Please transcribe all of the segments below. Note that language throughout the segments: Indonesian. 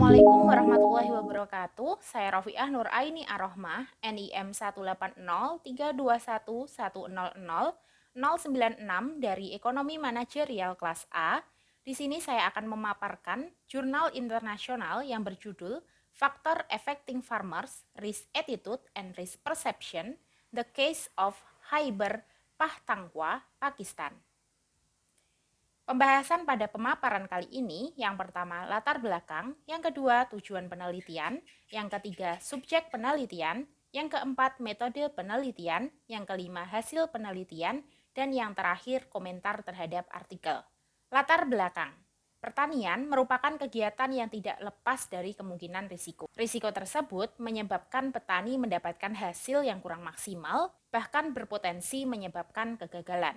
Assalamualaikum warahmatullahi wabarakatuh. Saya Rofiah Nur Aini Arohmah, NIM 1803021000096 dari Ekonomi Manajerial kelas A. Di sini saya akan memaparkan jurnal internasional yang berjudul Factor Affecting Farmers, Risk Attitude and Risk Perception, The Case of Khyber Pakhtunkhwa, Pakistan. Pembahasan pada pemaparan kali ini, yang pertama latar belakang, yang kedua tujuan penelitian, yang ketiga subjek penelitian, yang keempat metode penelitian, yang kelima hasil penelitian, dan yang terakhir komentar terhadap artikel. Latar belakang. Pertanian merupakan kegiatan yang tidak lepas dari kemungkinan risiko. Risiko tersebut menyebabkan petani mendapatkan hasil yang kurang maksimal, bahkan berpotensi menyebabkan kegagalan.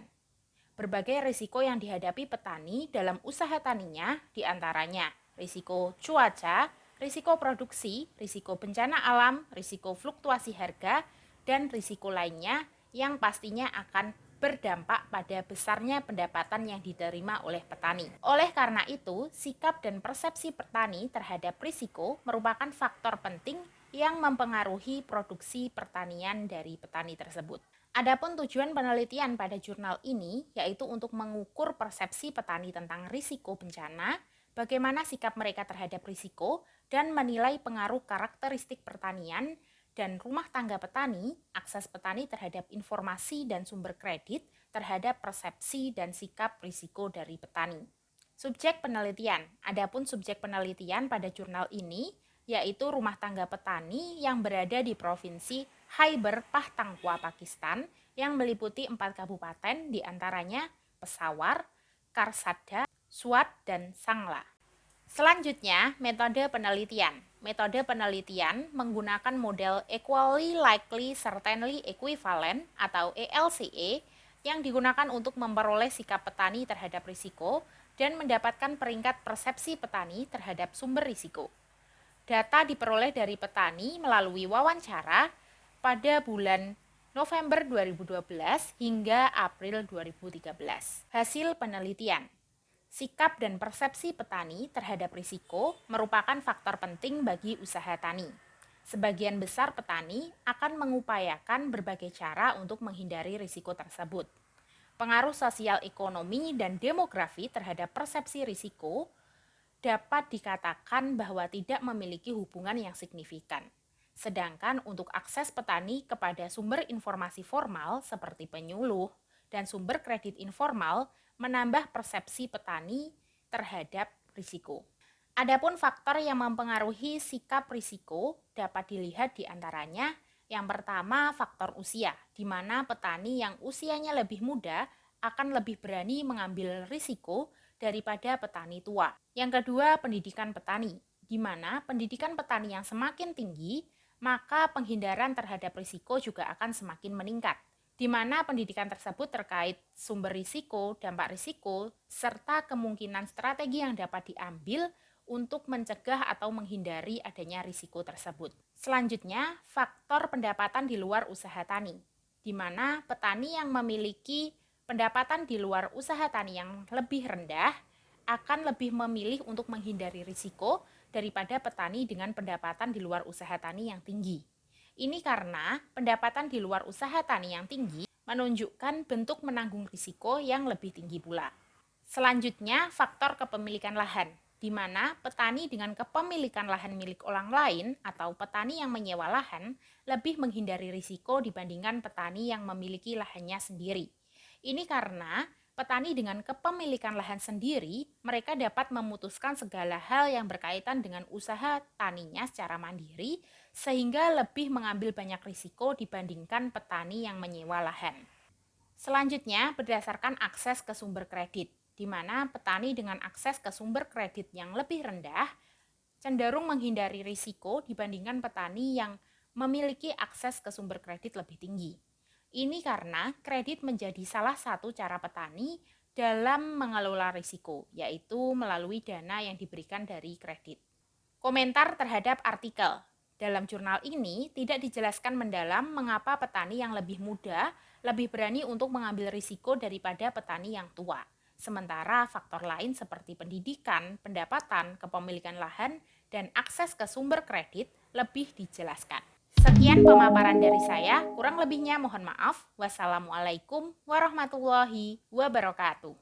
Berbagai risiko yang dihadapi petani dalam usaha taninya diantaranya risiko cuaca, risiko produksi, risiko bencana alam, risiko fluktuasi harga, dan risiko lainnya yang pastinya akan berdampak pada besarnya pendapatan yang diterima oleh petani. Oleh karena itu, sikap dan persepsi petani terhadap risiko merupakan faktor penting yang mempengaruhi produksi pertanian dari petani tersebut. Adapun tujuan penelitian pada jurnal ini yaitu untuk mengukur persepsi petani tentang risiko bencana, bagaimana sikap mereka terhadap risiko, dan menilai pengaruh karakteristik pertanian dan rumah tangga petani, akses petani terhadap informasi dan sumber kredit, terhadap persepsi dan sikap risiko dari petani. Subjek penelitian. Adapun subjek penelitian pada jurnal ini yaitu rumah tangga petani yang berada di provinsi Khyber Pakhtunkhwa, Pakistan, yang meliputi 4 kabupaten diantaranya Peshawar, Karsada, Swat, dan Sangla. Selanjutnya, metode penelitian. Metode penelitian menggunakan model Equally Likely Certainly Equivalent atau ELCE yang digunakan untuk memperoleh sikap petani terhadap risiko dan mendapatkan peringkat persepsi petani terhadap sumber risiko. Data diperoleh dari petani melalui wawancara pada bulan November 2012 hingga April 2013. Hasil penelitian. Sikap dan persepsi petani terhadap risiko merupakan faktor penting bagi usaha tani. Sebagian besar petani akan mengupayakan berbagai cara untuk menghindari risiko tersebut. Pengaruh sosial ekonomi dan demografi terhadap persepsi risiko dapat dikatakan bahwa tidak memiliki hubungan yang signifikan. Sedangkan untuk akses petani kepada sumber informasi formal seperti penyuluh dan sumber kredit informal menambah persepsi petani terhadap risiko. Adapun faktor yang mempengaruhi sikap risiko dapat dilihat di antaranya yang pertama faktor usia, di mana petani yang usianya lebih muda akan lebih berani mengambil risiko daripada petani tua. Yang kedua, pendidikan petani, di mana pendidikan petani yang semakin tinggi, maka penghindaran terhadap risiko juga akan semakin meningkat, di mana pendidikan tersebut terkait sumber risiko, dampak risiko, serta kemungkinan strategi yang dapat diambil untuk mencegah atau menghindari adanya risiko tersebut. Selanjutnya, faktor pendapatan di luar usaha tani, di mana petani yang memiliki pendapatan di luar usaha tani yang lebih rendah akan lebih memilih untuk menghindari risiko daripada petani dengan pendapatan di luar usaha tani yang tinggi. Ini karena pendapatan di luar usaha tani yang tinggi menunjukkan bentuk menanggung risiko yang lebih tinggi pula. Selanjutnya, faktor kepemilikan lahan, di mana petani dengan kepemilikan lahan milik orang lain atau petani yang menyewa lahan lebih menghindari risiko dibandingkan petani yang memiliki lahannya sendiri. Ini karena petani dengan kepemilikan lahan sendiri, mereka dapat memutuskan segala hal yang berkaitan dengan usaha taninya secara mandiri, sehingga lebih mengambil banyak risiko dibandingkan petani yang menyewa lahan. Selanjutnya, berdasarkan akses ke sumber kredit, di mana petani dengan akses ke sumber kredit yang lebih rendah cenderung menghindari risiko dibandingkan petani yang memiliki akses ke sumber kredit lebih tinggi. Ini karena kredit menjadi salah satu cara petani dalam mengelola risiko, yaitu melalui dana yang diberikan dari kredit. Komentar terhadap artikel. Dalam jurnal ini tidak dijelaskan mendalam mengapa petani yang lebih muda lebih berani untuk mengambil risiko daripada petani yang tua. Sementara faktor lain seperti pendidikan, pendapatan, kepemilikan lahan, dan akses ke sumber kredit lebih dijelaskan. Sekian pemaparan dari saya, kurang lebihnya mohon maaf. Wassalamualaikum warahmatullahi wabarakatuh.